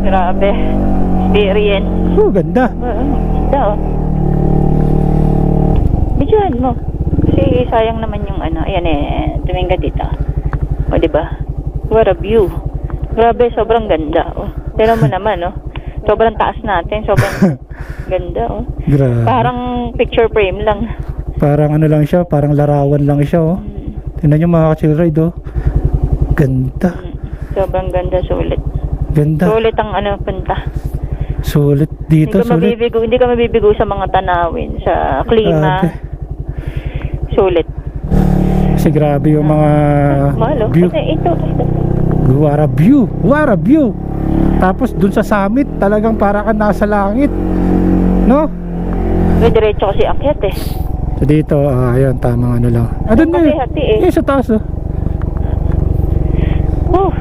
Grabe. Experience. Oh, ganda. Ganda oh. Bidyohan mo. Kasi sayang naman yung ano. Ayan eh. Tumingin ka dito. O diba? What a view. Grabe, sobrang ganda oh. Tignan mo naman oh. Sobrang taas natin. Sobrang ganda oh. Grabe. Parang picture frame lang. Parang ano lang siya, parang larawan lang siya oh. Tingnan nyo mga ka-chill ride oh. Ganda. Sobrang ganda, sulit. Ganda. Sulit ang ano, punta. Sulit dito, sulit. Hindi ka mabibigo sa mga tanawin, sa klima. Grabe. Sulit. Kasi grabe yung mga Malo. view. Kasi ito. What a view. What a view. Tapos dun sa summit, talagang para ka nasa langit. No? May diretso kasi akyat eh. So dito, ayun, tamang ano lang. Doon na Hati-hati eh. sa taas oh.